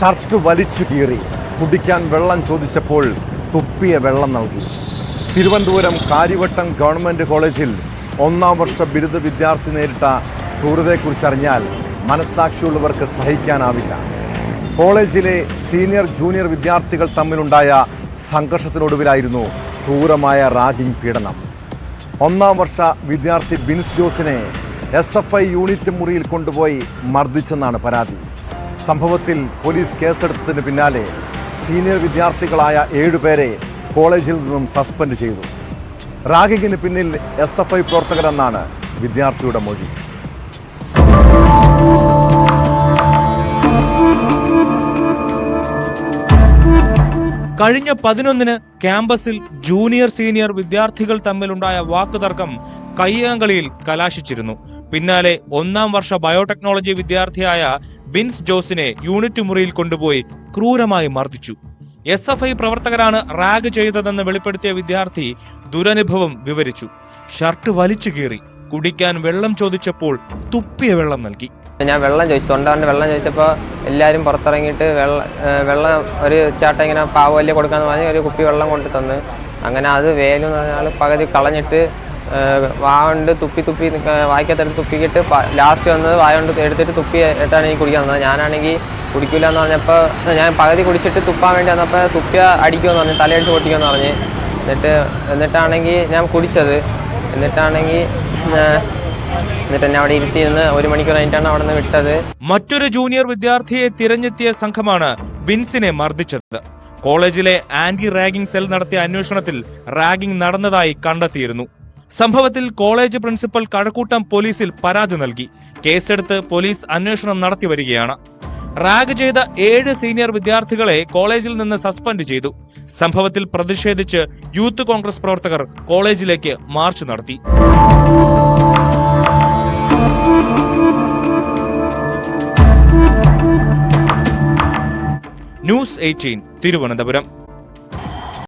Shirt വലിച്ചു കീറി, കുടിക്കാൻ വെള്ളം ചോദിച്ചപ്പോൾ തുപ്പിയ വെള്ളം നൽകി. തിരുവനന്തപുരം കാര്യവട്ടം ഗവൺമെൻറ് കോളേജിൽ 1ാം വർഷ ബിരുദ വിദ്യാർത്ഥി നേരിട്ട ക്രൂരതയെക്കുറിച്ചറിഞ്ഞാൽ മനസ്സാക്ഷിയുള്ളവർക്ക് സഹിക്കാനാവില്ല. കോളേജിലെ സീനിയർ ജൂനിയർ വിദ്യാർത്ഥികൾ തമ്മിലുണ്ടായ സംഘർഷത്തിനൊടുവിലായിരുന്നു ക്രൂരമായ റാഗിംഗ് പീഡനം. 1ാം വർഷ വിദ്യാർത്ഥി ബിൻസ് ജോസിനെ SFI യൂണിറ്റ് മുറിയിൽ കൊണ്ടുപോയി മർദ്ദിച്ചെന്നാണ് പരാതി. സംഭവത്തിൽ പോലീസ് കേസെടുത്തതിന് പിന്നാലെ സീനിയർ വിദ്യാർത്ഥികളായ 7 പേരെ കോളേജിൽ നിന്നും സസ്പെൻഡ് ചെയ്തു. റാഗിങ്ങിന് പിന്നിൽ SFI പ്രവർത്തകരെന്നാണ് വിദ്യാർത്ഥിയുടെ മൊഴി. കഴിഞ്ഞ 11-ന് ക്യാമ്പസിൽ ജൂനിയർ സീനിയർ വിദ്യാർത്ഥികൾ തമ്മിലുണ്ടായ വാക്കുതർക്കം കയ്യാങ്കളിയിൽ കലാശിച്ചിരുന്നു. പിന്നാലെ 1ാം വർഷ ബയോടെക്നോളജി വിദ്യാർത്ഥിയായ ബിൻസ് ജോസിനെ യൂണിറ്റ് മുറിയിൽ കൊണ്ടുപോയി ക്രൂരമായി മർദ്ദിച്ചു. SFI പ്രവർത്തകരാണ് റാഗ് ചെയ്തതെന്ന് വെളിപ്പെടുത്തിയ വിദ്യാർത്ഥി ദുരനുഭവം വിവരിച്ചു. ഷർട്ട് വലിച്ചു കീറി, കുടിക്കാൻ വെള്ളം ചോദിച്ചപ്പോൾ തുപ്പിയ വെള്ളം നൽകി. ഞാൻ വെള്ളം ചോദിച്ചു, തൊണ്ടാണ്ട് വെള്ളം ചോദിച്ചപ്പോൾ എല്ലാവരും പുറത്തിറങ്ങിയിട്ട് വെള്ളം ഒരു ചേട്ടൻ ഇങ്ങനെ പാവല്യ കൊടുക്കാന്ന് പറഞ്ഞ് ഒരു കുപ്പി വെള്ളം കൊണ്ട് തന്ന്. അങ്ങനെ അത് വേലെന്ന് പറഞ്ഞാൽ പകുതി കളഞ്ഞിട്ട് വാണ്ട് തുപ്പി വായിക്കത്തെടുത്ത് തുപ്പിക്കിട്ട് ലാസ്റ്റ് വന്നത് വായ കൊണ്ട് എടുത്തിട്ട് തുപ്പി ഇട്ടാണ് എനിക്ക് കുടിക്കാൻ തന്നത്. ഞാനാണെങ്കിൽ കുടിക്കില്ല എന്ന് പറഞ്ഞപ്പോൾ ഞാൻ പകുതി കുടിച്ചിട്ട് തുപ്പാൻ വേണ്ടി വന്നപ്പോൾ തുപ്പിയ അടിക്കുമെന്ന് പറഞ്ഞ് തലയടിച്ച് പൊട്ടിക്കുമെന്ന് പറഞ്ഞ് എന്നിട്ടാണെങ്കിൽ ഞാൻ കുടിച്ചത്. എന്നിട്ടാണെങ്കിൽ എന്നെ അവിടെ ഇരുത്തിയിരുന്ന് 1 മണിക്കൂർ കഴിഞ്ഞിട്ടാണ് അവിടെ നിന്ന് വിട്ടത്. മറ്റൊരു ജൂനിയർ വിദ്യാർത്ഥിയെ തിരഞ്ഞെത്തിയ സംഘമാണ് ബിൻസിനെ മർദ്ദിച്ചത്. കോളേജിലെ ആന്റി റാഗിംഗ് സെൽ നടത്തിയ അന്വേഷണത്തിൽ റാഗിംഗ് നടന്നതായി കണ്ടെത്തിയിരുന്നു. സംഭവത്തിൽ കോളേജ് പ്രിൻസിപ്പൽ കഴക്കൂട്ടം പോലീസിൽ പരാതി നൽകി. കേസെടുത്ത് പോലീസ് അന്വേഷണം നടത്തി വരികയാണ്. റാഗ് ചെയ്ത 7 സീനിയർ വിദ്യാർത്ഥികളെ കോളേജിൽ നിന്ന് സസ്പെൻഡ് ചെയ്തു. സംഭവത്തിൽ പ്രതിഷേധിച്ച് യൂത്ത് കോൺഗ്രസ് പ്രവർത്തകർ കോളേജിലേക്ക് മാർച്ച് നടത്തി. ന്യൂസ് 18 തിരുവനന്തപുരം.